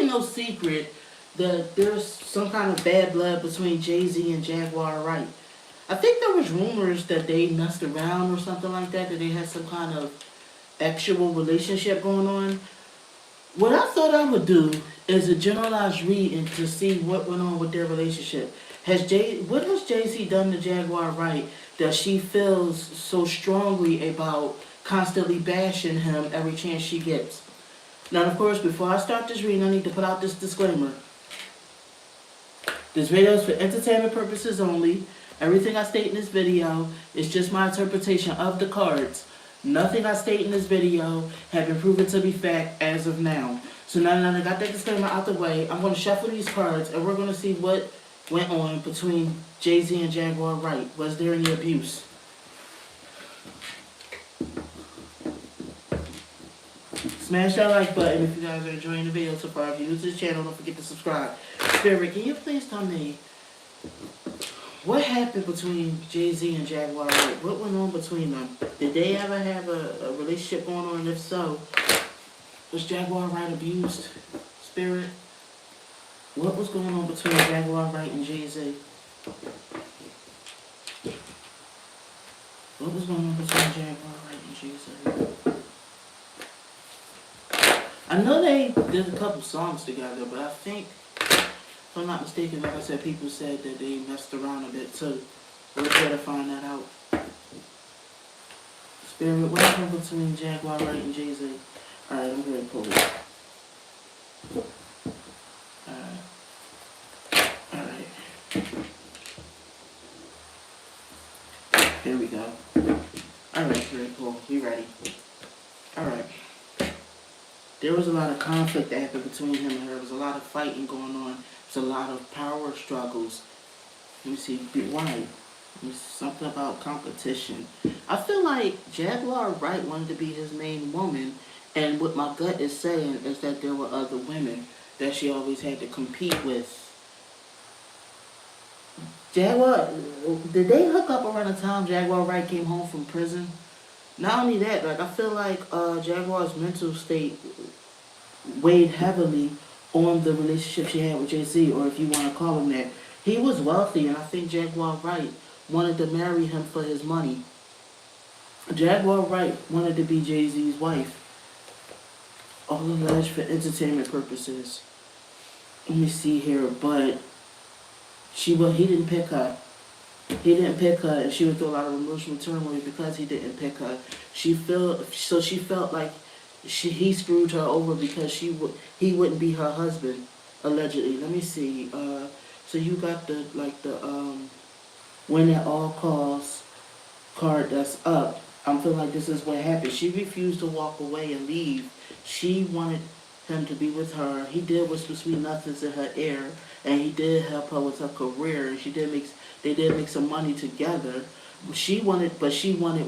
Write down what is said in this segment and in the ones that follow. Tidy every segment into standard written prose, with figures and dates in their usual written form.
really no secret that there's some kind of bad blood between Jay-Z and Jaguar Wright. I think there was rumors that they messed around or something like that they had some kind of actual relationship going on. What I thought I would do is a generalized reading to see what went on with their relationship. What has Jay Z done to Jaguar Wright that she feels so strongly about constantly bashing him every chance she gets? Now, of course, before I start this reading, I need to put out this disclaimer. This video is for entertainment purposes only. Everything I state in this video is just my interpretation of the cards. Nothing I state in this video have been proven to be fact as of now. So now that I got that disclaimer out the way, I'm going to shuffle these cards and we're going to see what went on between Jay-Z and Jaguar Wright. Was there any abuse? Smash that like button if you guys are enjoying the video so far. If you're new to the channel, don't forget to subscribe. Spirit, can you please tell me what happened between Jay-Z and Jaguar Wright? What went on between them? Did they ever have a relationship going on? And if so, was Jaguar Wright abused? Spirit, what was going on between Jaguar Wright and Jay-Z? What was going on between Jaguar Wright and Jay-Z? I know they did a couple songs together, but I think, if I'm not mistaken, like I said, people said that they messed around a bit too. We'll try to find that out. Spirit, what happened between Jaguar Wright and Jay-Z? Alright, I'm going to pull it. Alright. Here we go. Alright, very cool. You ready? Alright. There was a lot of conflict that happened between him and her. There was a lot of fighting going on. There was a lot of power struggles. Let me see. Why? Something about competition. I feel like Jaguar Wright wanted to be his main woman. And what my gut is saying is that there were other women that she always had to compete with. Jaguar, did they hook up around the time Jaguar Wright came home from prison? Not only that, like I feel like Jaguar's mental state weighed heavily on the relationship she had with Jay-Z, or if you want to call him that. He was wealthy, and I think Jaguar Wright wanted to marry him for his money. Jaguar Wright wanted to be Jay-Z's wife. All alleged for entertainment purposes. Let me see here, but he didn't pick her. He didn't pick her, and she went through a lot of emotional turmoil because he didn't pick her. She felt like he screwed her over because he wouldn't be her husband, allegedly. Let me see. So you got the when at all costs card that's up. I'm feeling like this is what happened. She refused to walk away and leave. She wanted him to be with her. He did whisper sweet nothings in her ear, and he did help her with her career. And they did make some money together. She wanted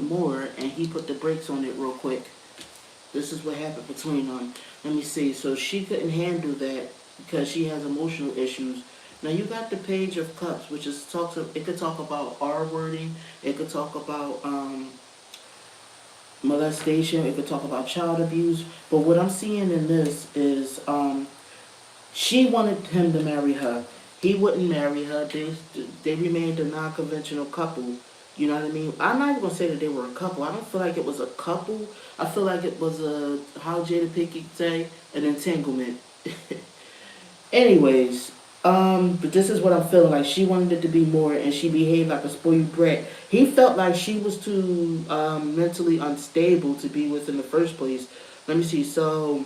more, and he put the brakes on it real quick. This is what happened between them. Let me see. So she couldn't handle that because she has emotional issues. Now you got the Page of Cups, which is it could talk about R-wording. It could talk about molestation. It could talk about child abuse. But what I'm seeing in this is she wanted him to marry her. He wouldn't marry her. They remained a non-conventional couple. You know what I mean? I'm not even going to say that they were a couple. I don't feel like it was a couple. I feel like it was how Jada Pinkett say, an entanglement. Anyways, but this is what I'm feeling like. She wanted it to be more, and she behaved like a spoiled brat. He felt like she was too mentally unstable to be with in the first place. Let me see. So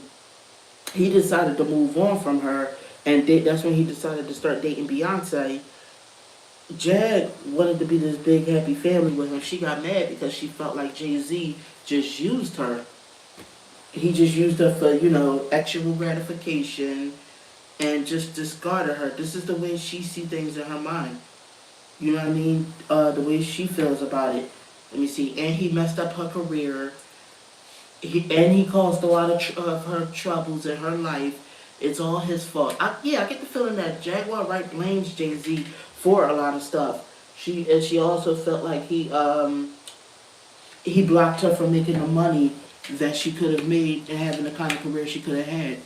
he decided to move on from her, and that's when he decided to start dating Beyonce. Jag wanted to be this big happy family with him. She got mad because she felt like Jay-Z just used her. He just used her for, actual gratification and just discarded her. This is the way she sees things in her mind. You know what I mean? The way she feels about it. Let me see. And he messed up her career. He caused a lot of her troubles in her life. It's all his fault. I get the feeling that Jaguar Wright blames Jay-Z for a lot of stuff. She also felt like he blocked her from making the money that she could have made and having the kind of career she could have had.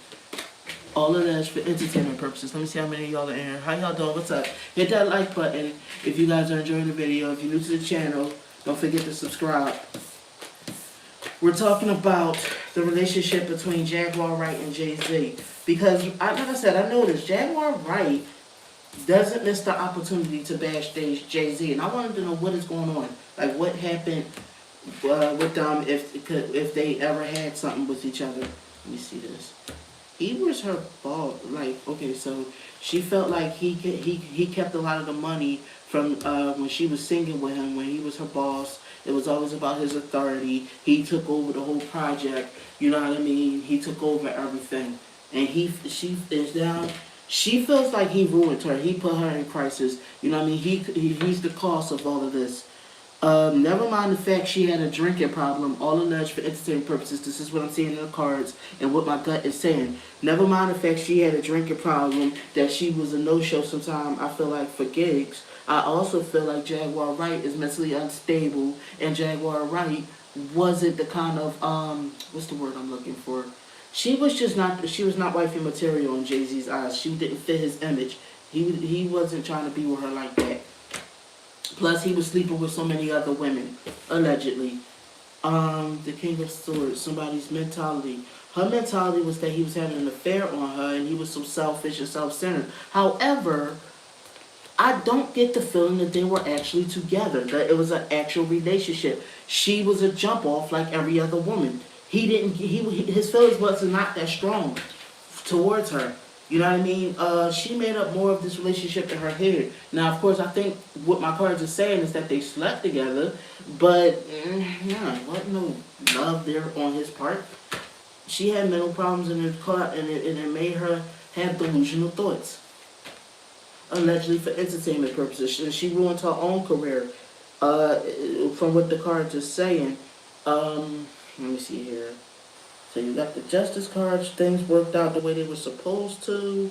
All of that is for entertainment purposes. Let me see how many of y'all are in here. How y'all doing? What's up? Hit that like button if you guys are enjoying the video. If you're new to the channel, don't forget to subscribe. We're talking about the relationship between Jaguar Wright and Jay-Z. Because, like I said, I noticed Jaguar Wright doesn't miss the opportunity to bash Jay-Z. And I wanted to know what is going on. Like, what happened with them if they ever had something with each other. Let me see this. He was her boss. Like, okay, so she felt like he kept a lot of the money from when she was singing with him, when he was her boss. It was always about his authority. He took over the whole project. You know what I mean? He took over everything. And she is down. She feels like he ruined her. He put her in crisis. You know what I mean? He's the cause of all of this. Never mind the fact she had a drinking problem, all alleged for entertainment purposes. This is what I'm seeing in the cards and what my gut is saying. Never mind the fact she had a drinking problem, that she was a no-show sometime, I feel like, for gigs. I also feel like Jaguar Wright is mentally unstable, and Jaguar Wright wasn't the kind of, what's the word I'm looking for? She was not wifey material in Jay-Z's eyes. She didn't fit his image. He wasn't trying to be with her like that. Plus, he was sleeping with so many other women, allegedly. The King of Swords, somebody's mentality. Her mentality was that he was having an affair on her and he was so selfish and self-centered. However, I don't get the feeling that they were actually together, that it was an actual relationship. She was a jump off like every other woman. His feelings was not that strong towards her. You know what I mean? She made up more of this relationship in her head. Now, of course, I think what my cards are saying is that they slept together, but yeah, wasn't no love there on his part. She had mental problems in her car, and it made her have delusional thoughts, allegedly for entertainment purposes. She ruined her own career, from what the cards are saying. Let me see here. So you got the justice cards. Things worked out the way they were supposed to.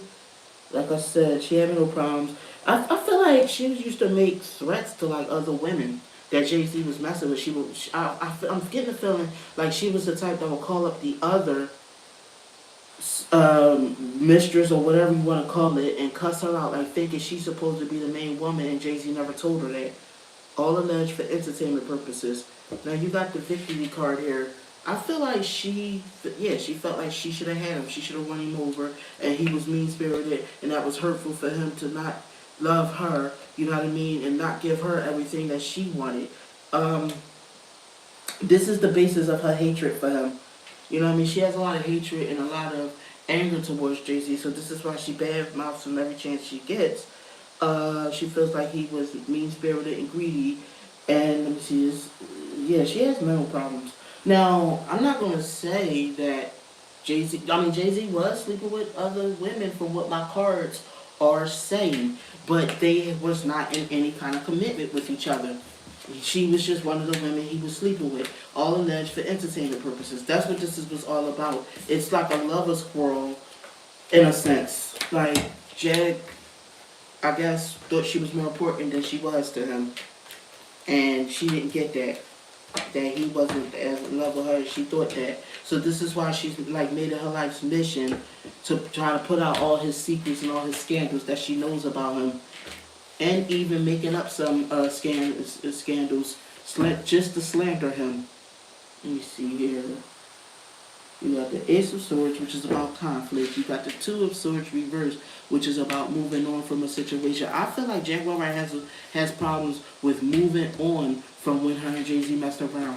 Like I said, she had no problems. I feel like she used to make threats to like other women that Jay-Z was messing with. I'm getting the feeling like she was the type that would call up the other mistress or whatever you want to call it and cuss her out, like thinking she's supposed to be the main woman, and Jay-Z never told her that. All alleged for entertainment purposes. Now you got the victory card here. I feel like she felt like she should have had him. She should have won him over, and he was mean-spirited, and that was hurtful for him to not love her, you know what I mean, and not give her everything that she wanted. This is the basis of her hatred for him. You know what I mean? She has a lot of hatred and a lot of anger towards Jay-Z, so this is why she bad-mouths him every chance she gets. She feels like he was mean-spirited and greedy, and let me see this. Yeah, she has mental problems. Now, I'm not going to say that Jay-Z was sleeping with other women from what my cards are saying, but they was not in any kind of commitment with each other. She was just one of the women he was sleeping with, all alleged for entertainment purposes. That's what this was all about. It's like a lover's quarrel, in a sense. Like, Jag, I guess, thought she was more important than she was to him. And she didn't get that. That he wasn't as in love with her as she thought that. So this is why she's like made it her life's mission to try to put out all his secrets and all his scandals that she knows about him. And even making up some scandals just to slander him. Let me see here. You got the Ace of Swords, which is about conflict. You got the Two of Swords reversed, which is about moving on from a situation. I feel like Jaguar Wright has problems with moving on from when her and Jay-Z messed around.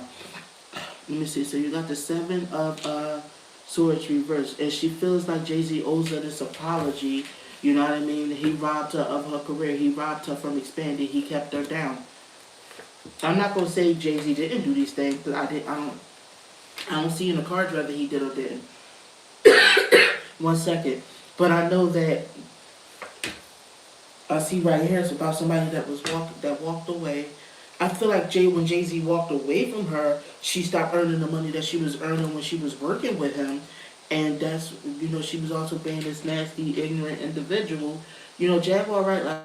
Let me see. So you got the Seven of Swords reversed, and she feels like Jay-Z owes her this apology. You know what I mean? He robbed her of her career. He robbed her from expanding. He kept her down. I'm not gonna say Jay-Z didn't do these things, but I don't see in the cards whether he did or didn't. 1 second. But I know that I see right here it's about somebody that walked away. I feel like when Jay-Z walked away from her, she stopped earning the money that she was earning when she was working with him. And that's, she was also being this nasty, ignorant individual. Jaguar Wright, like,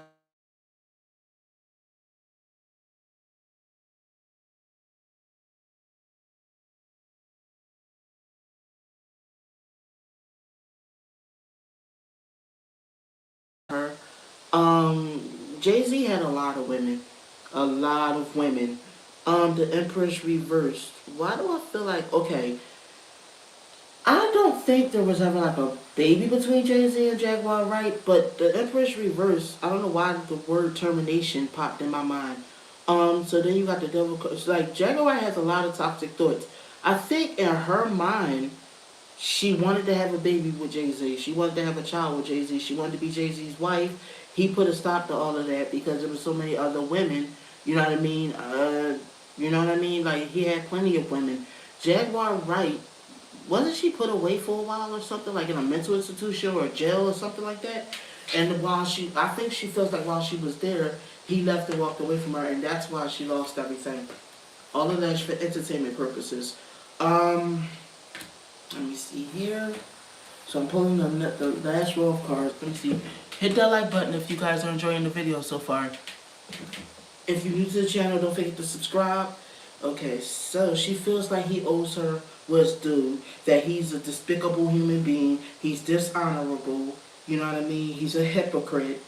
Jay-Z had a lot of women. A lot of women. The Empress reversed. Why do I feel like, okay, I don't think there was ever like a baby between Jay-Z and Jaguar Wright, but the Empress reversed. I don't know why the word termination popped in my mind. So then you got the devil. It's like Jaguar Wright has a lot of toxic thoughts. I think in her mind, she wanted to have a baby with Jay-Z. She wanted to have a child with Jay-Z. She wanted to be Jay-Z's wife. He put a stop to all of that because there were so many other women. You know what I mean? You know what I mean? Like, he had plenty of women. Jaguar Wright, wasn't she put away for a while or something? Like in a mental institution or jail or something like that? And I think she feels like while she was there, he left and walked away from her, and that's why she lost everything. All of that's for entertainment purposes. Let me see here. So I'm pulling the last row of cards. Let me see. Hit that like button if you guys are enjoying the video so far. If you're new to the channel, don't forget to subscribe. Okay, so she feels like he owes her what's due. That he's a despicable human being. He's dishonorable. You know what I mean? He's a hypocrite.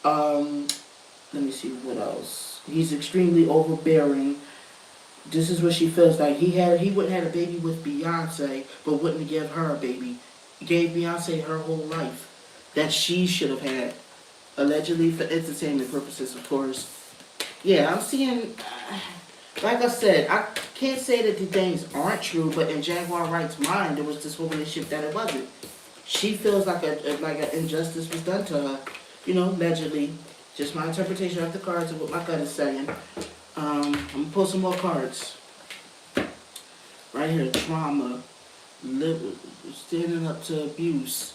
Let me see what else. He's extremely overbearing. This is what she feels like. He wouldn't have a baby with Beyonce, but wouldn't give her a baby. He gave Beyonce her whole life that she should have had. Allegedly for entertainment purposes, of course. Yeah, I'm seeing, like I said, I can't say that the things aren't true, but in Jaguar Wright's mind, there was this whole relationship that it wasn't. She feels like an injustice was done to her, you know, allegedly. Just my interpretation of the cards and what my gut is saying. I'm going to pull some more cards. Right here, trauma, standing up to abuse,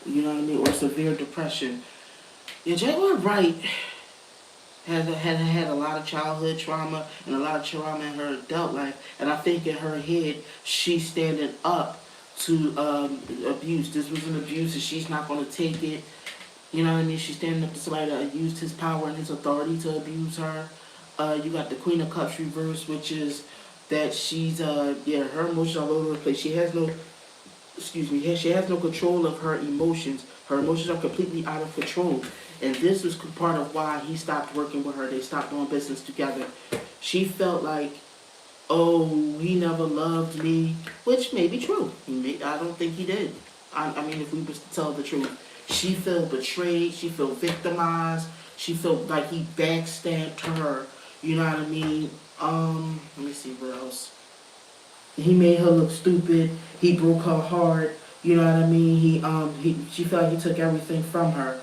you know what I mean, or severe depression. Yeah, Jaguar Wright had a lot of childhood trauma and a lot of trauma in her adult life. And I think in her head, she's standing up to abuse. This was an abuse and she's not going to take it. You know what I mean? She's standing up to somebody that used his power and his authority to abuse her. You got the Queen of Cups reverse, which is that she's, her emotions all over the place. She has no control of her emotions. Her emotions are completely out of control. And this was part of why he stopped working with her. They stopped doing business together. She felt like, oh, he never loved me, which may be true. I don't think he did. I mean, if we was to tell the truth. She felt betrayed. She felt victimized. She felt like he backstabbed her. You know what I mean? Let me see what else. He made her look stupid. He broke her heart. You know what I mean? She felt like he took everything from her.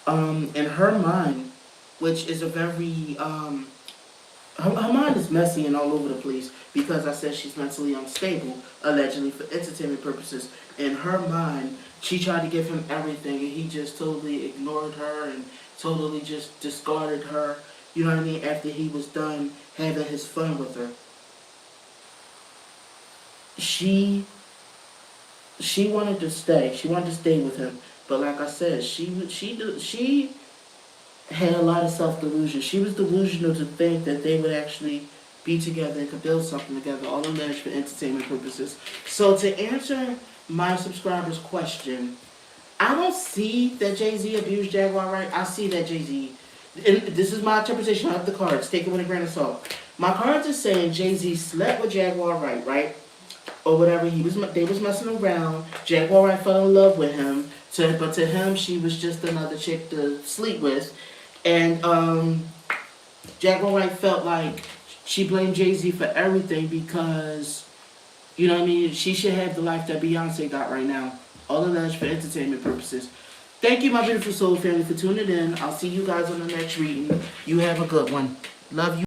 In her mind, which is a very, her mind is messy and all over the place because I said she's mentally unstable, allegedly for entertainment purposes. In her mind, she tried to give him everything and he just totally ignored her and totally just discarded her, you know what I mean, after he was done having his fun with her. She wanted to stay. She wanted to stay with him. But like I said, she had a lot of self-delusion. She was delusional to think that they would actually be together and could build something together, all alleged for entertainment purposes. So to answer my subscriber's question, I don't see that Jay-Z abused Jaguar Wright. I see that Jay-Z, and this is my interpretation of the cards, take it with a grain of salt. My cards are saying Jay-Z slept with Jaguar Wright, right? Or whatever, they was messing around. Jaguar Wright fell in love with him, but to him, she was just another chick to sleep with. And Jaguar Wright felt like she blamed Jay-Z for everything because, you know what I mean, she should have the life that Beyonce got right now. All of that is for entertainment purposes. Thank you, my beautiful soul family, for tuning in. I'll see you guys on the next reading. You have a good one. Love you.